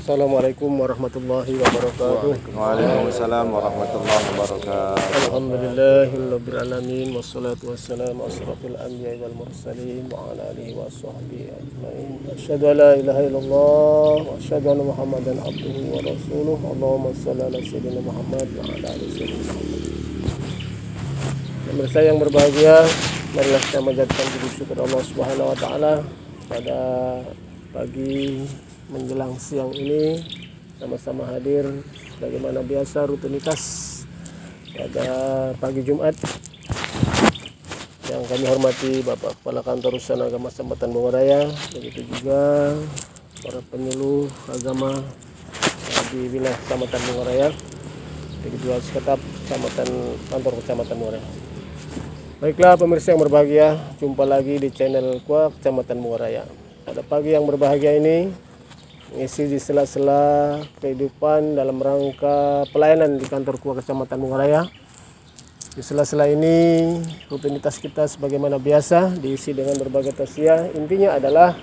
Assalamualaikum warahmatullahi wabarakatuh. Waalaikumsalam warahmatullahi wabarakatuh. Alhamdulillahirabbil alamin wassalatu wassalamu asrafil anbiya'i wal mursalin wa ala alihi wa sahbihi ajmain. Asyhadu an la ilaha illallah wa asyhadu anna Muhammadan abduhu wa rasuluh. Allahumma shalli ala sayyidina Muhammad wa ala ali sayyidina Muhammad. Pemirsa yang berbahagia, marilah kita menjadikan puji syukur Allah Subhanahu wa taala pada pagi menjelang siang ini sama-sama hadir bagaimana biasa rutinitas pada pagi Jumat. Yang kami hormati Bapak Kepala Kantor Urusan Agama Kecamatan Bungaraya, begitu juga para penyuluh agama di wilayah Kecamatan Bungaraya, begitu juga sekretariat kantor Kecamatan Bungaraya. Baiklah pemirsa yang berbahagia, jumpa lagi di channel Kuak Kecamatan Bungaraya. Pada pagi yang berbahagia ini mengisi di sela-sela kehidupan dalam rangka pelayanan di kantor Kuak Kecamatan Bungaraya. Di sela-sela ini rutinitas kita sebagaimana biasa diisi dengan berbagai tausiah. Intinya adalah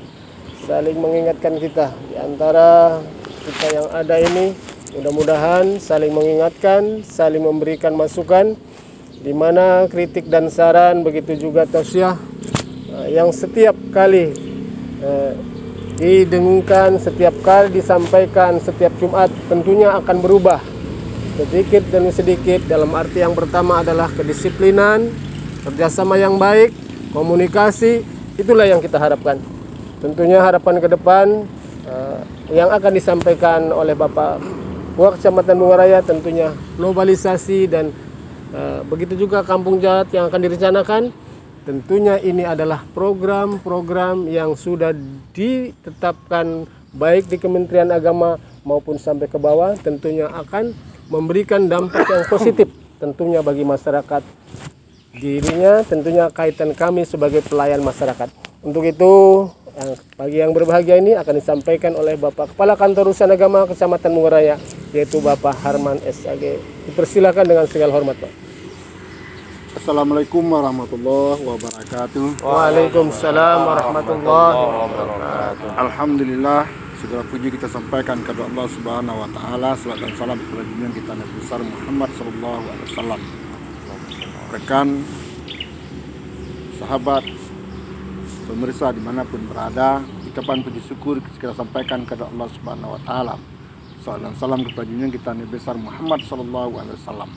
saling mengingatkan kita di antara kita yang ada ini, mudah-mudahan saling mengingatkan, saling memberikan masukan, di mana kritik dan saran begitu juga tausiah yang setiap kali didengungkan, setiap kali disampaikan setiap Jumat tentunya akan berubah sedikit demi sedikit. Dalam arti yang pertama adalah kedisiplinan, kerjasama yang baik, komunikasi, itulah yang kita harapkan. Tentunya harapan ke depan yang akan disampaikan oleh Bapak Kuak Kecamatan Bungaraya tentunya globalisasi dan begitu juga kampung jahat yang akan direncanakan. Tentunya ini adalah program-program yang sudah ditetapkan baik di Kementerian Agama maupun sampai ke bawah, tentunya akan memberikan dampak yang positif tentunya bagi masyarakat dirinya, tentunya kaitan kami sebagai pelayan masyarakat. Untuk itu pagi yang berbahagia ini akan disampaikan oleh Bapak Kepala Kantor Urusan Agama Kecamatan Bungaraya, yaitu Bapak Harman SAG. Dipersilakan dengan segala hormat, Pak. Assalamualaikum warahmatullahi wabarakatuh. Waalaikumsalam warahmatullahi wabarakatuh. Alhamdulillah, segala puji kita sampaikan kepada Allah Subhanahu wa taala. Salam dan salam kepada junjungan kita Nabi besar Muhammad sallallahu alaihi wasallam. Rekan, sahabat, pemirsa dimanapun berada, ucapan puji syukur kita sampaikan kepada Allah Subhanahu wa taala. Salam dan salam kepada junjungan kita Nabi besar Muhammad sallallahu alaihi wasallam.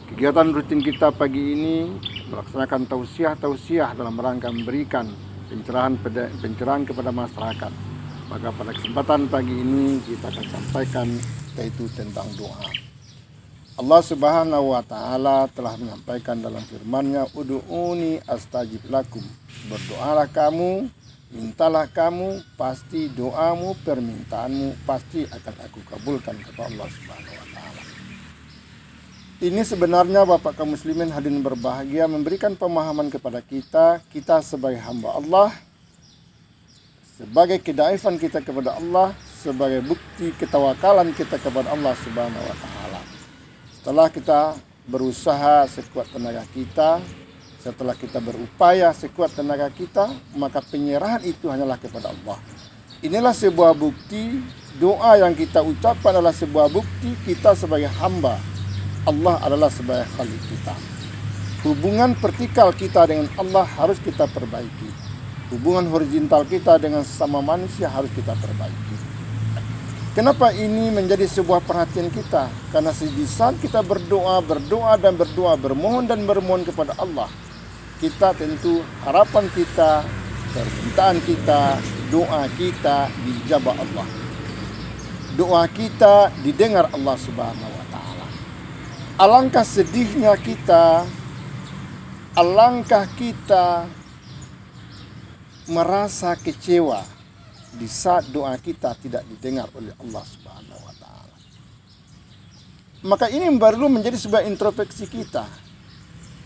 Kegiatan rutin kita pagi ini melaksanakan tausiah dalam rangka memberikan pencerahan kepada masyarakat. Maka pada kesempatan pagi ini kita akan sampaikan yaitu tentang doa. Allah Subhanahu wa taala telah menyampaikan dalam firman-Nya, "Ud'uuni astajib lakum." Berdoalah kamu, mintalah kamu, pasti doamu, permintaanmu pasti akan aku kabulkan, kata Allah Subhanahu wa taala. Ini sebenarnya Bapak kaum muslimin hadirin berbahagia memberikan pemahaman kepada kita sebagai hamba Allah, sebagai kedaifan kita kepada Allah, sebagai bukti ketawakalan kita kepada Allah Subhanahu wa taala. Setelah kita berusaha sekuat tenaga kita, setelah kita berupaya sekuat tenaga kita, maka penyerahan itu hanyalah kepada Allah. Inilah sebuah bukti, doa yang kita ucapkan adalah sebuah bukti kita sebagai hamba. Allah adalah sebagai khalik kita. Hubungan vertikal kita dengan Allah harus kita perbaiki. Hubungan horizontal kita dengan sesama manusia harus kita perbaiki. Kenapa ini menjadi sebuah perhatian kita? Karena di saat kita berdoa, bermohon dan bermohon kepada Allah, kita tentu harapan kita, permintaan kita, doa kita dijabah Allah. Doa kita didengar Allah Subhanahu wa taala. Alangkah sedihnya kita, alangkah kita merasa kecewa di saat doa kita tidak didengar oleh Allah Subhanahu wa taala. Maka ini perlu menjadi sebuah introspeksi kita.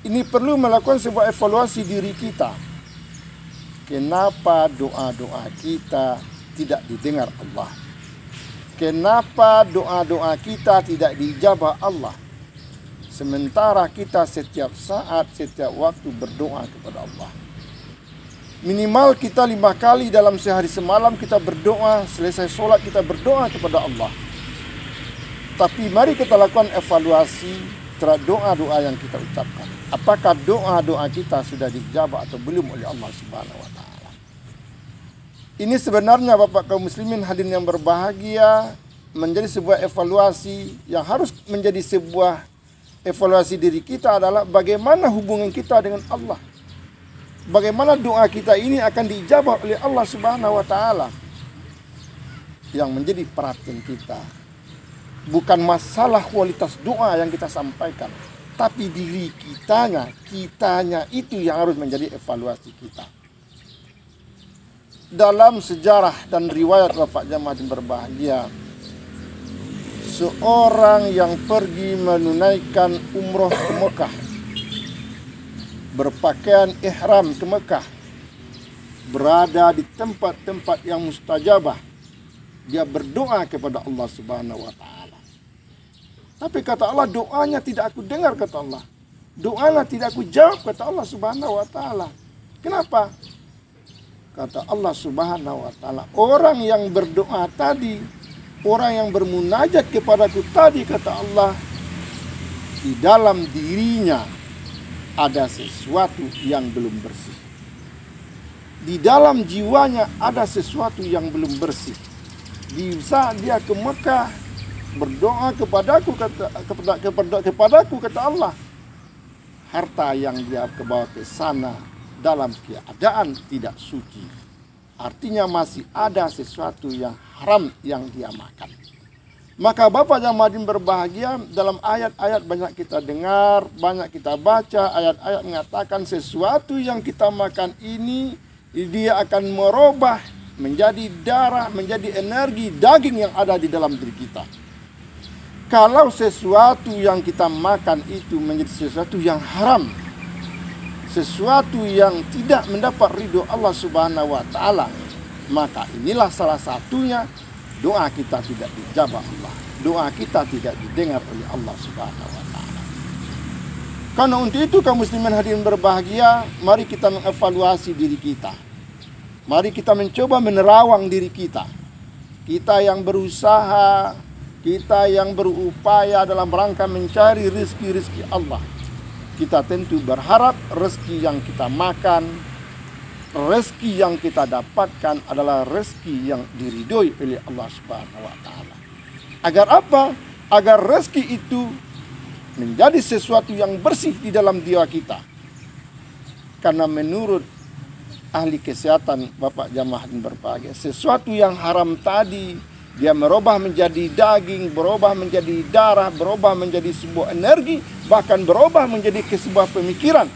Ini perlu melakukan sebuah evaluasi diri kita. Kenapa doa-doa kita tidak didengar Allah? Kenapa doa-doa kita tidak dijabah Allah? Sementara kita setiap saat, setiap waktu berdoa kepada Allah. Minimal kita 5 kali dalam sehari semalam kita berdoa, selesai sholat kita berdoa kepada Allah. Tapi mari kita lakukan evaluasi terhadap doa-doa yang kita ucapkan. Apakah doa-doa kita sudah dijawab atau belum oleh Allah Subhanahu wa taala. Ini sebenarnya Bapak kaum muslimin hadirin yang berbahagia menjadi sebuah evaluasi yang harus menjadi sebuah evaluasi diri kita adalah bagaimana hubungan kita dengan Allah. Bagaimana doa kita ini akan dijawab oleh Allah Subhanahu wa taala. Yang menjadi perhatian kita bukan masalah kualitas doa yang kita sampaikan, tapi diri kitanya itu yang harus menjadi evaluasi kita. Dalam sejarah dan riwayat Bapak jamaah yang berbahagia, seorang yang pergi menunaikan umroh ke Mekah, berpakaian ihram ke Mekah, berada di tempat-tempat yang mustajabah, dia berdoa kepada Allah Subhanahu wa taala. Tapi kata Allah, doanya tidak aku dengar, kata Allah. Doanya tidak aku jawab, kata Allah Subhanahu wa taala. Kenapa? Kata Allah Subhanahu wa taala, orang yang berdoa tadi, orang yang bermunajat kepadaku tadi, kata Allah, di dalam dirinya ada sesuatu yang belum bersih. Di dalam jiwanya ada sesuatu yang belum bersih. Bisa dia ke Mekah berdoa kepadaku, kepadaku kata Allah. Harta yang dia kebawa ke sana dalam keadaan tidak suci. Artinya masih ada sesuatu yang haram yang dia makan. Maka Bapak jamaah berbahagia, dalam ayat-ayat banyak kita dengar, banyak kita baca, ayat-ayat mengatakan sesuatu yang kita makan ini dia akan merubah menjadi darah, menjadi energi daging yang ada di dalam diri kita. Kalau sesuatu yang kita makan itu menjadi sesuatu yang haram, sesuatu yang tidak mendapat ridho Allah Subhanahu wa taala, maka inilah salah satunya doa kita tidak dijawab Allah. Doa kita tidak didengar oleh Allah Subhanahu wa taala. Karena untuk itu kaum muslimin hadirin berbahagia, mari kita mengevaluasi diri kita. Mari kita mencoba menerawang diri kita. Kita yang berusaha, kita yang berupaya dalam rangka mencari rezeki Allah. Kita tentu berharap rezeki yang kita makan, rezeki yang kita dapatkan adalah rezeki yang diridhoi oleh Allah Subhanahu wa taala. Agar apa? Agar rezeki itu menjadi sesuatu yang bersih di dalam jiwa kita. Karena menurut ahli kesehatan Bapak jamaah yang berbahagia, sesuatu yang haram tadi dia merubah menjadi daging, berubah menjadi darah, berubah menjadi sebuah energi, bahkan berubah menjadi sebuah pemikiran.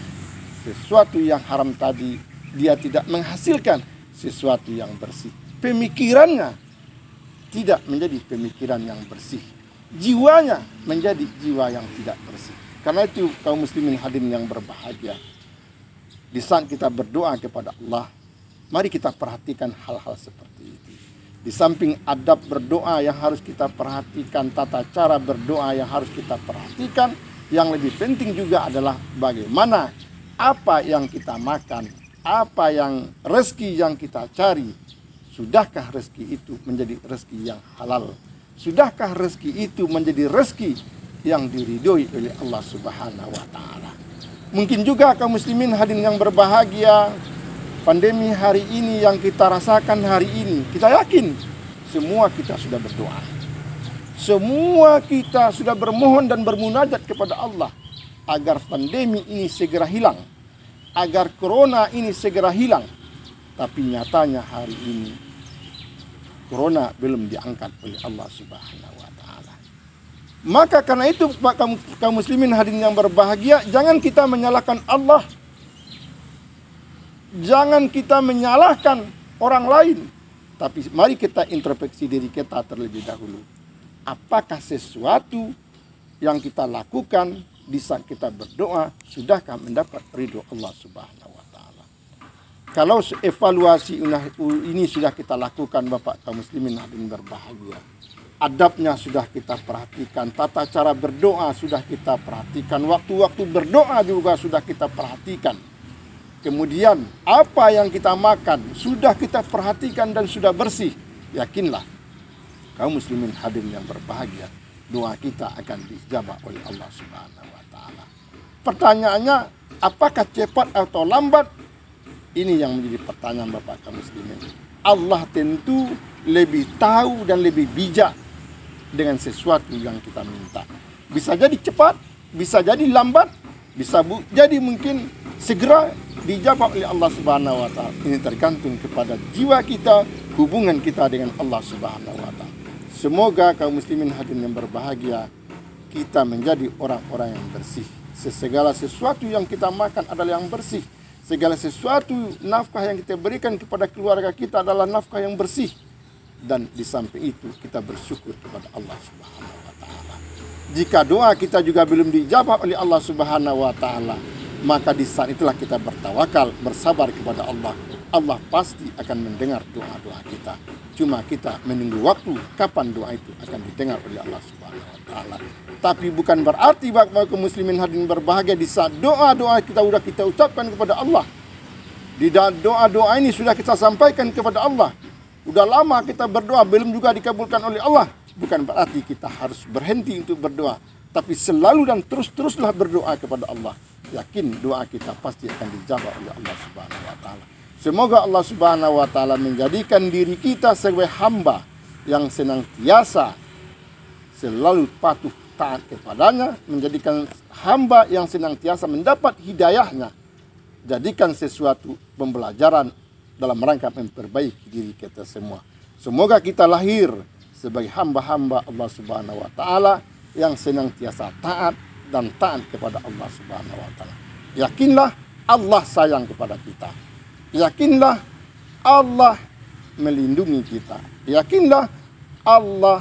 Sesuatu yang haram tadi dia tidak menghasilkan sesuatu yang bersih. Pemikirannya tidak menjadi pemikiran yang bersih. Jiwanya menjadi jiwa yang tidak bersih. Karena itu kaum muslimin hadirin yang berbahagia, di saat kita berdoa kepada Allah, mari kita perhatikan hal-hal seperti itu. Di samping adab berdoa yang harus kita perhatikan, tata cara berdoa yang harus kita perhatikan, yang lebih penting juga adalah bagaimana apa yang kita makan, apa yang rezeki yang kita cari, sudahkah rezeki itu menjadi rezeki yang halal? Sudahkah rezeki itu menjadi rezeki yang diridhoi oleh Allah Subhanahu wa taala? Mungkin juga kaum muslimin hadirin yang berbahagia, pandemi hari ini yang kita rasakan hari ini, kita yakin semua kita sudah berdoa. Semua kita sudah bermohon dan bermunajat kepada Allah agar pandemi ini segera hilang, agar corona ini segera hilang. Tapi nyatanya hari ini corona belum diangkat oleh Allah Subhanahu wa taala. Maka karena itu kaum muslimin hadirin yang berbahagia, jangan kita menyalahkan Allah. Jangan kita menyalahkan orang lain. Tapi mari kita introspeksi diri kita terlebih dahulu. Apakah sesuatu yang kita lakukan di saat kita berdoa sudahkah mendapat ridho Allah Subhanahu wa taala? Kalau evaluasi ini sudah kita lakukan Bapak kaum muslimin hadirin berbahagia, adabnya sudah kita perhatikan, tata cara berdoa sudah kita perhatikan, waktu-waktu berdoa juga sudah kita perhatikan. kemudian apa yang kita makan sudah kita perhatikan dan sudah bersih, yakinlah kaum muslimin hadirin yang berbahagia, doa kita akan dijabah oleh Allah Subhanahu wa taala. Pertanyaannya, apakah cepat atau lambat? Ini yang menjadi pertanyaan Bapak kaum muslimin. Allah tentu lebih tahu dan lebih bijak dengan sesuatu yang kita minta. Bisa jadi cepat, bisa jadi lambat, bisa jadi mungkin segera dijawab oleh Allah Subhanahu wa taala. Ini tergantung kepada jiwa kita, hubungan kita dengan Allah Subhanahu wa taala. Semoga kaum muslimin hadirin yang berbahagia, kita menjadi orang-orang yang bersih. Segala sesuatu yang kita makan adalah yang bersih. Segala sesuatu nafkah yang kita berikan kepada keluarga kita adalah nafkah yang bersih. Dan di samping itu kita bersyukur kepada Allah Subhanahu wa taala. Jika doa kita juga belum dijawab oleh Allah Subhanahu wa taala, maka di saat itulah kita bertawakal, bersabar kepada Allah. Allah pasti akan mendengar doa-doa kita. Cuma kita menunggu waktu kapan doa itu akan didengar oleh Allah Subhanahu wa taala. Tapi bukan berarti bahwa kaum muslimin hadirin berbahagia di saat doa-doa kita sudah kita ucapkan kepada Allah. Di doa-doa ini sudah kita sampaikan kepada Allah. Sudah lama kita berdoa belum juga dikabulkan oleh Allah. Bukan berarti kita harus berhenti untuk berdoa, tapi selalu dan terus-teruslah berdoa kepada Allah. Yakin doa kita pasti akan dijawab oleh Allah Subhanahu wa taala. Semoga Allah Subhanahu wa taala menjadikan diri kita sebagai hamba yang senantiasa selalu patuh taat kepadanya, menjadikan hamba yang senantiasa mendapat hidayahnya. Jadikan sesuatu pembelajaran dalam rangka memperbaiki diri kita semua. Semoga kita lahir sebagai hamba-hamba Allah Subhanahu wa taala yang senantiasa taat dan taat kepada Allah Subhanahu wa taala. Yakinlah Allah sayang kepada kita. Yakinlah Allah melindungi kita. Yakinlah Allah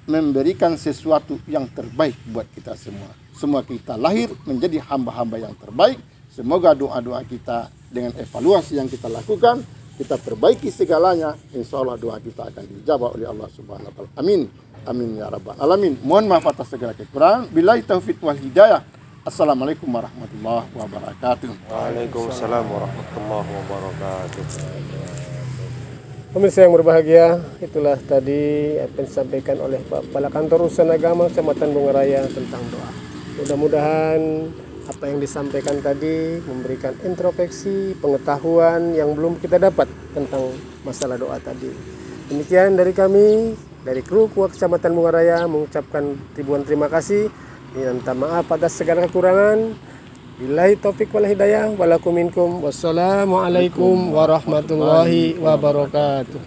memberikan sesuatu yang terbaik buat kita semua. Semua kita lahir menjadi hamba-hamba yang terbaik. Semoga doa-doa kita dengan evaluasi yang kita lakukan, kita perbaiki segalanya. Insya Allah doa kita akan dijawab oleh Allah Subhanahu wa taala. Amin. Amin ya rabbal alamin. Mohon maaf atas segala kekurangan. Billahi taufiq wal hidayah. Assalamualaikum warahmatullahi wabarakatuh. Waalaikumsalam warahmatullahi wabarakatuh. Pemirsa yang berbahagia, itulah tadi apa yang disampaikan oleh Kepala Kantor Urusan Agama Kecamatan Bungaraya tentang doa. Mudah-mudahan apa yang disampaikan tadi memberikan introspeksi, pengetahuan yang belum kita dapat tentang masalah doa tadi. Demikian dari kami, dari kru Kecamatan Bungaraya mengucapkan ribuan terima kasih. Minta maaf atas segala kekurangan. Billahi taufiq wal hidayah walakum minkum. Wassalamualaikum warahmatullahi wabarakatuh.